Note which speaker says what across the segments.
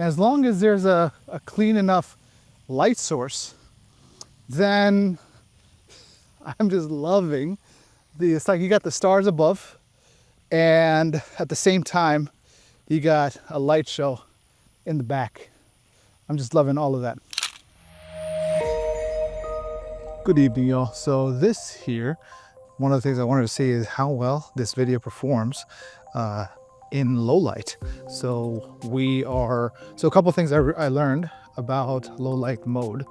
Speaker 1: And as long as there's a clean enough light source, then I'm just loving it's like you got the stars above, and at the same time, you got a light show in the back. I'm just loving all of that. Good evening, y'all. So this here, one of the things I wanted to say is how well this video performs in low light. So a couple things I learned about low light mode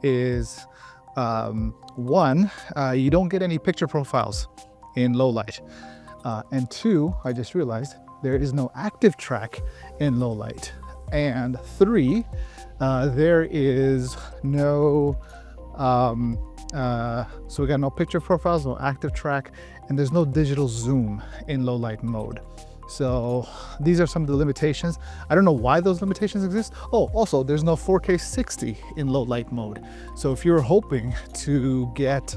Speaker 1: is one, you don't get any picture profiles in low light. And two, I just realized there is no active track in low light. And three, there is no, so we got no picture profiles, no active track, and there's no digital zoom in low light mode. So these are some of the limitations. I don't know why those limitations exist. Oh, also there's no 4K 60 in low light mode. So if you're hoping to get,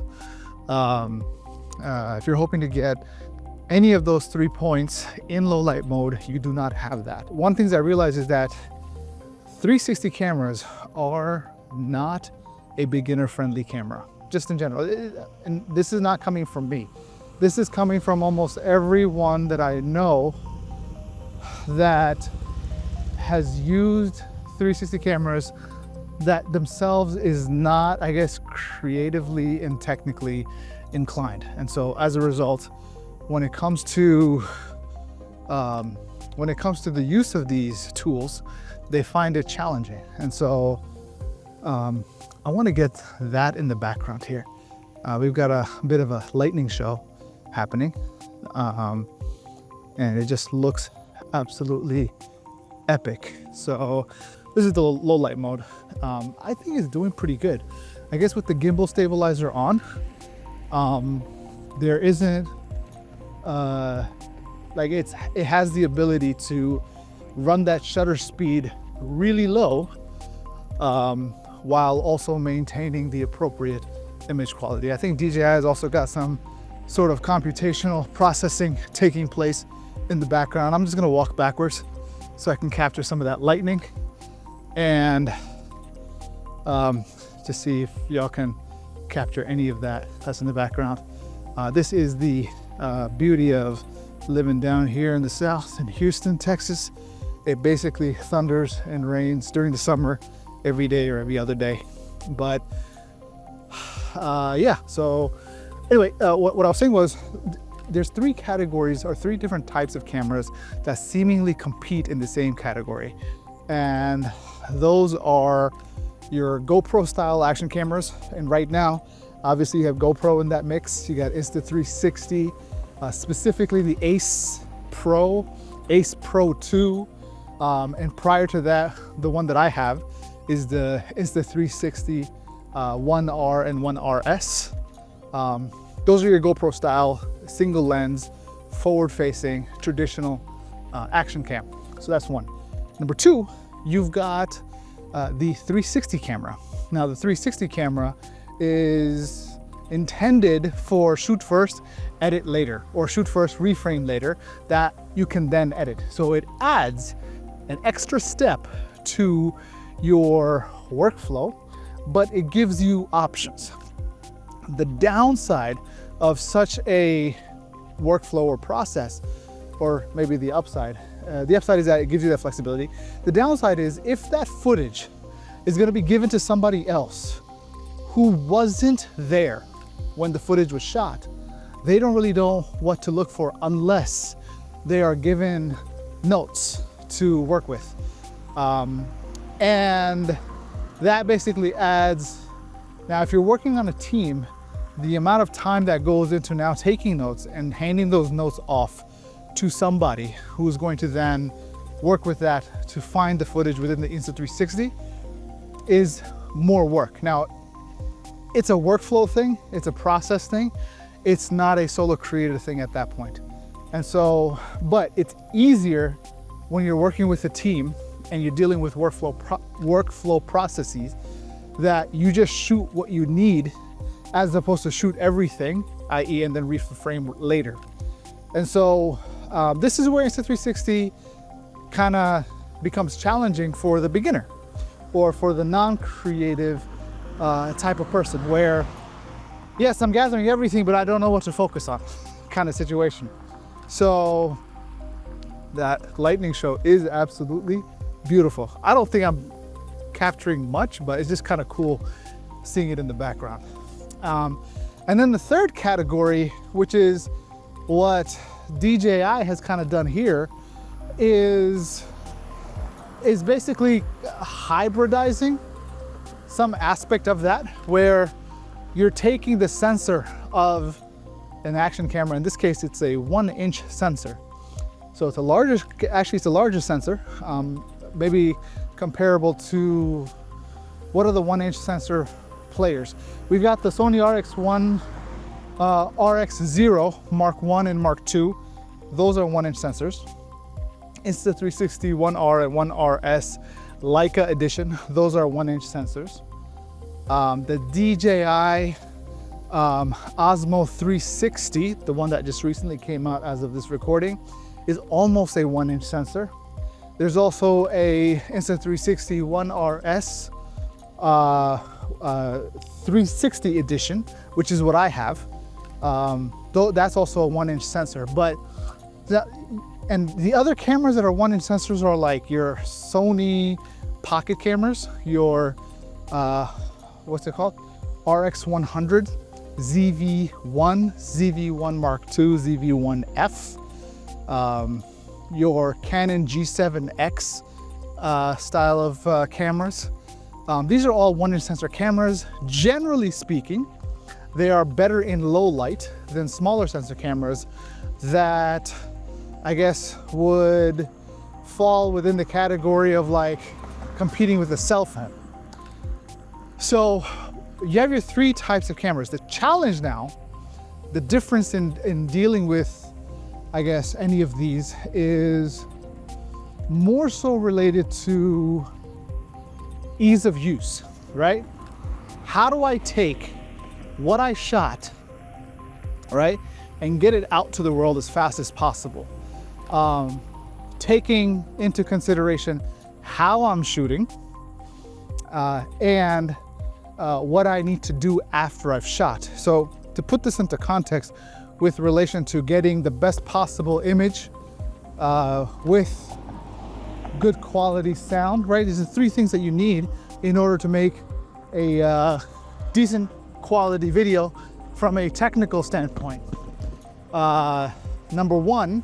Speaker 1: any of those 3 points in low light mode, you do not have that. One thing I realized is that 360 cameras are not a beginner friendly camera, just in general. And this is not coming from me. This is coming from almost everyone that I know that has used 360 cameras that themselves is not, I guess, creatively and technically inclined. And so as a result, when it comes to the use of these tools, they find it challenging. And so I want to get that in the background here. We've got a bit of a lightning show happening, and it just looks absolutely epic. So this is the low light mode. I think it's doing pretty good. I guess with the gimbal stabilizer on, there isn't it has the ability to run that shutter speed really low, while also maintaining the appropriate image quality. I think DJI has also got some sort of computational processing taking place in the background. I'm just gonna walk backwards so I can capture some of that lightning and just see if y'all can capture any of that that's in the background. This is the beauty of living down here in the South in Houston, Texas. It basically thunders and rains during the summer every day or every other day. But yeah, so anyway, what I was saying was there's three categories or three different types of cameras that seemingly compete in the same category. And those are your GoPro style action cameras. And right now, obviously you have GoPro in that mix. You got Insta360, specifically the Ace Pro 2. And prior to that, the one that I have is the Insta360 1R and 1RS. Those are your GoPro style, single lens, forward facing, traditional action cam. So that's one. Number two, you've got the 360 camera. Now the 360 camera is intended for shoot first, edit later, or shoot first, reframe later, that you can then edit. So it adds an extra step to your workflow, but it gives you options. The downside of such a workflow or process, or maybe the upside is that it gives you that flexibility. The downside is if that footage is going to be given to somebody else who wasn't there when the footage was shot, they don't really know what to look for unless they are given notes to work with. And that basically adds, now if you're working on a team, the amount of time that goes into now taking notes and handing those notes off to somebody who's going to then work with that to find the footage within the Insta360 is more work. Now, it's a workflow thing, it's a process thing, it's not a solo creator thing at that point. And so, but it's easier when you're working with a team and you're dealing with workflow processes that you just shoot what you need as opposed to shoot everything, i.e. and then reframe later. And so this is where Insta360 kind of becomes challenging for the beginner or for the non-creative type of person where, yes, I'm gathering everything, but I don't know what to focus on kind of situation. So that lightning show is absolutely beautiful. I don't think I'm capturing much, but it's just kind of cool seeing it in the background. And then the third category, which is what DJI has kind of done here, is basically hybridizing some aspect of that, where you're taking the sensor of an action camera. In this case, it's a 1-inch sensor. So it's a larger sensor, maybe comparable to, what are the 1-inch sensor players? We've got the Sony RX1, RX0 Mark 1 and Mark 2. Those are 1-inch sensors. Insta360 1R and 1RS Leica edition, those are 1-inch sensors. The DJI Osmo 360, the one that just recently came out as of this recording, is almost a 1-inch sensor. There's also a Insta360 1RS 360 edition, which is what I have. Though that's also a 1-inch sensor. But and the other cameras that are 1-inch sensors are like your Sony Pocket cameras, your what's it called? RX100, ZV1, ZV1 Mark II, ZV1F, your Canon G7X style of cameras. These are all 1-inch sensor cameras. Generally speaking, they are better in low light than smaller sensor cameras that I guess would fall within the category of like competing with a cell phone. So you have your three types of cameras. The challenge now, the difference in dealing with, I guess, any of these is more so related to ease of use, right? How do I take what I shot, right, and get it out to the world as fast as possible? Taking into consideration how I'm shooting and what I need to do after I've shot. So to put this into context with relation to getting the best possible image with good quality sound, right? These are three things that you need in order to make a decent quality video from a technical standpoint. Number one,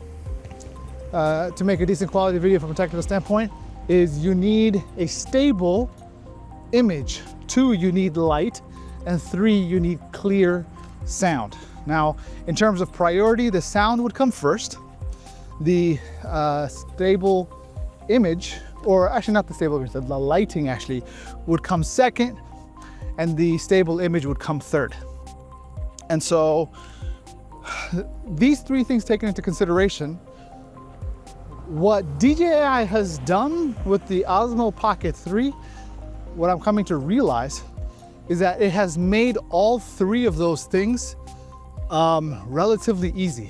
Speaker 1: to make a decent quality video from a technical standpoint is you need a stable image. 2, you need light, and 3, you need clear sound. Now, in terms of priority, the sound would come first. The stable image, or actually not the stable image, the lighting actually would come second, and the stable image would come third. And so these three things taken into consideration, what DJI has done with the Osmo Pocket 3, what I'm coming to realize is that it has made all three of those things relatively easy.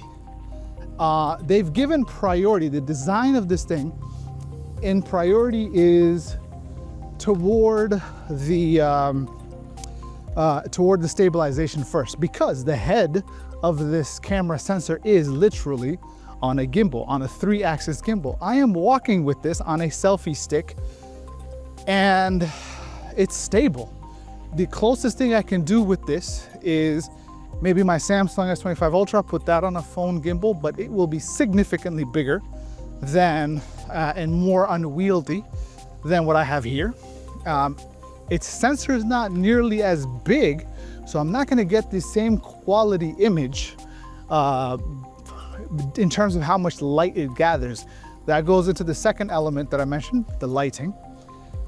Speaker 1: They've given priority. The design of this thing in priority is toward the stabilization first, because the head of this camera sensor is literally on a gimbal, on a 3-axis gimbal. I am walking with this on a selfie stick and it's stable. The closest thing I can do with this is maybe my Samsung S25 Ultra, put that on a phone gimbal, but it will be significantly bigger than and more unwieldy than what I have here. Its sensor is not nearly as big, so I'm not gonna get the same quality image in terms of how much light it gathers. That goes into the second element that I mentioned, the lighting.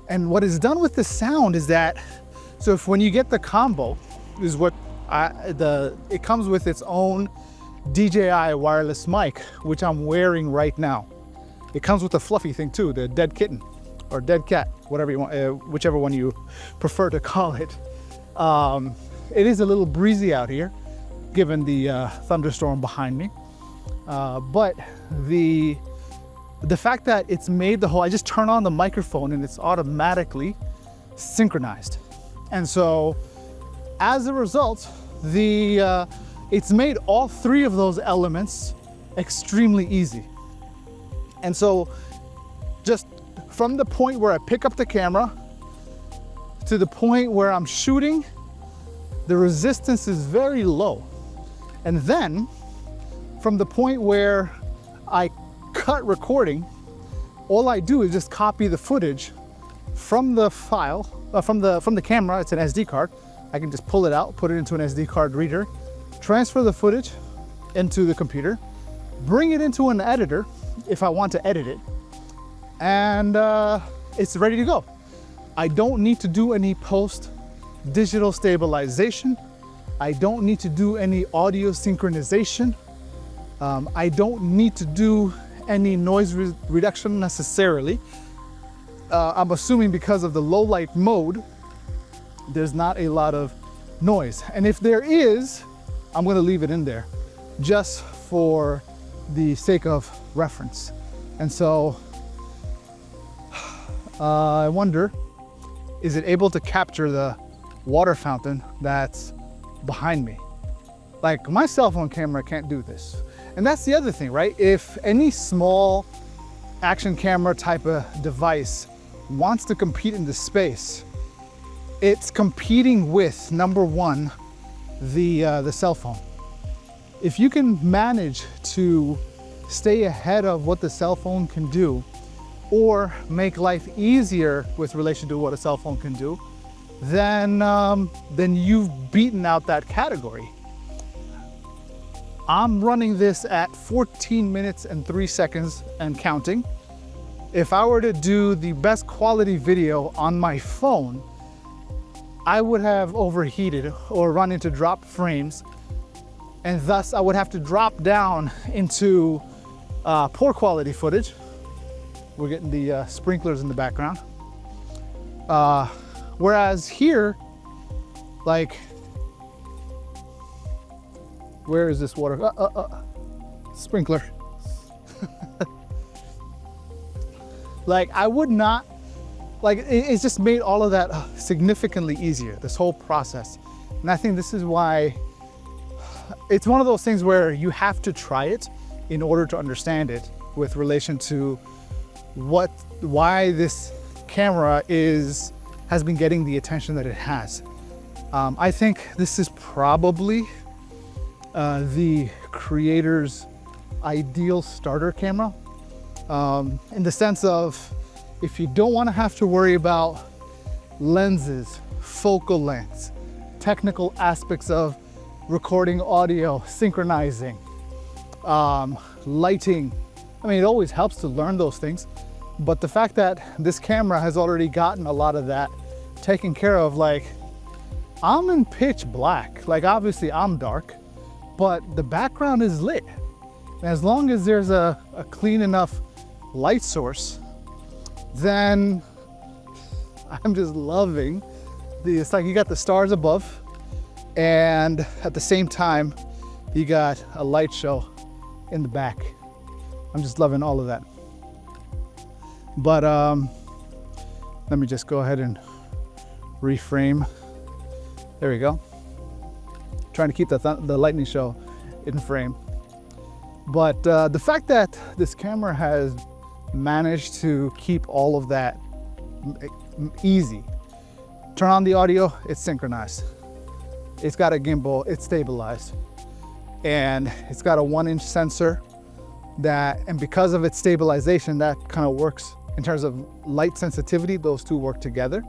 Speaker 1: And what is done with the sound is that, so if when you get the combo, is what it comes with its own DJI wireless mic, which I'm wearing right now. It comes with a fluffy thing too, the dead kitten or dead cat, whatever you want, whichever one you prefer to call it. It is a little breezy out here, given the thunderstorm behind me. But the the fact that it's made the whole, I just turn on the microphone and it's automatically synchronized. And so as a result, it's made all three of those elements extremely easy. And so just from the point where I pick up the camera to the point where I'm shooting, the resistance is very low. And then from the point where I cut recording, all I do is just copy the footage from the file, from the camera. It's an SD card. I can just pull it out, put it into an SD card reader, transfer the footage into the computer, bring it into an editor if I want to edit it, and it's ready to go. I don't need to do any post digital stabilization. I don't need to do any audio synchronization. I don't need to do any noise reduction necessarily. I'm assuming because of the low light mode, there's not a lot of noise. And if there is, I'm gonna leave it in there just for the sake of reference. And so I wonder, is it able to capture the water fountain that's behind me? Like, my cell phone camera can't do this. And that's the other thing, right? If any small action camera type of device wants to compete in this space, it's competing with, number one, the cell phone. If you can manage to stay ahead of what the cell phone can do, or make life easier with relation to what a cell phone can do, then you've beaten out that category. I'm running this at 14 minutes and 3 seconds and counting. If I were to do the best quality video on my phone, I would have overheated or run into drop frames, and thus I would have to drop down into poor quality footage. We're getting the sprinklers in the background. Whereas here, like, where is this water? Sprinkler. Like, I would not, like, it's just made all of that significantly easier, this whole process. And I think this is why it's one of those things where you have to try it in order to understand it with relation to why this camera has been getting the attention that it has. I think this is probably the creator's ideal starter camera, in the sense of, if you don't want to have to worry about lenses, focal lengths, technical aspects of recording audio, synchronizing, lighting. I mean, it always helps to learn those things, but the fact that this camera has already gotten a lot of that taken care of, like, I'm in pitch black. Like, obviously I'm dark, but the background is lit. And as long as there's a clean enough light source, then I'm just loving it's like you got the stars above, and at the same time, you got a light show in the back. I'm just loving all of that. But let me just go ahead and reframe. There we go. Trying to keep the lightning show in frame. But the fact that this camera has managed to keep all of that easy. Turn on the audio, it's synchronized. It's got a gimbal, it's stabilized. And it's got a 1-inch sensor and because of its stabilization, that kind of works in terms of light sensitivity. Those two work together,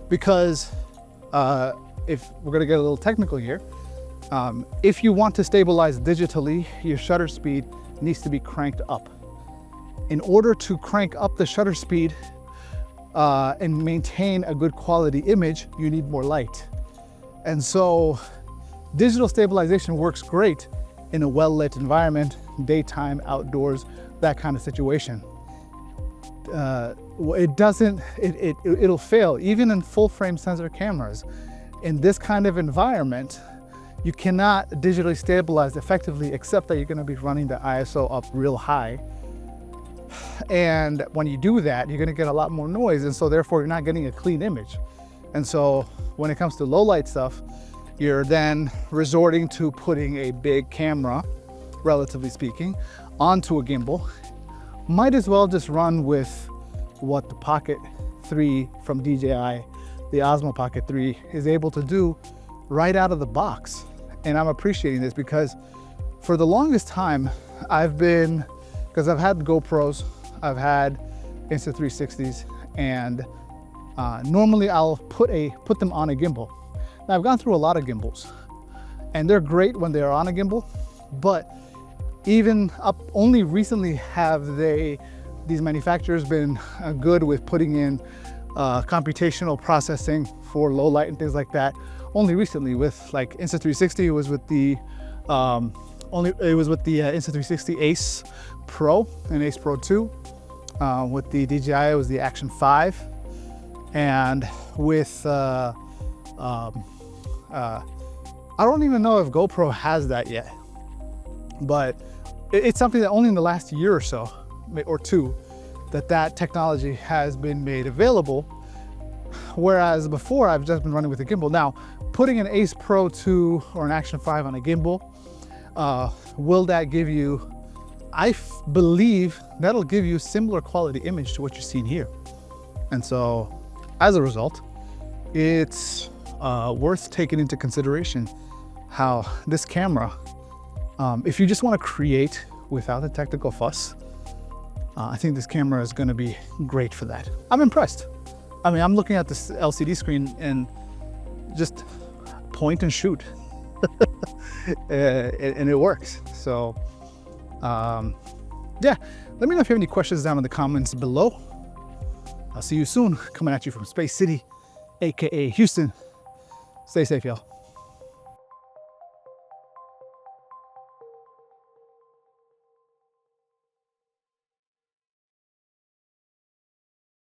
Speaker 1: because if we're gonna get a little technical here, if you want to stabilize digitally, your shutter speed needs to be cranked up. In order to crank up the shutter speed and maintain a good quality image, you need more light. And so digital stabilization works great in a well-lit environment, daytime, outdoors, that kind of situation. It'll fail even in full frame sensor cameras. In this kind of environment, you cannot digitally stabilize effectively, except that you're going to be running the ISO up real high And when you do that, you're gonna get a lot more noise, and so therefore you're not getting a clean image. And so when it comes to low light stuff, you're then resorting to putting a big camera, relatively speaking, onto a gimbal. Might as well just run with what the Pocket 3 from DJI, the Osmo Pocket 3, is able to do right out of the box. And I'm appreciating this because for the longest time, because I've had GoPros, I've had Insta360s, and normally I'll put them on a gimbal. Now I've gone through a lot of gimbals, and they're great when they're on a gimbal, but even only recently have these manufacturers been good with putting in computational processing for low light and things like that. Only recently, with like Insta360, it was with the Insta360 Ace Pro and Ace Pro 2. With the DJI, it was the Action 5, and with I don't even know if GoPro has that yet, but it's something that only in the last year or so, or two, that technology has been made available. Whereas before, I've just been running with a gimbal. Now, putting an Ace Pro 2 or an Action 5 on a gimbal, will that give you, I believe that'll give you similar quality image to what you're seeing here. And so as a result, it's worth taking into consideration how this camera, if you just want to create without the technical fuss, I think this camera is going to be great for that. I'm impressed. I mean, I'm looking at this LCD screen and just point and shoot. And it works. So yeah, let me know if you have any questions down in the comments below. I'll see you soon, coming at you from Space City, aka Houston. Stay safe, y'all.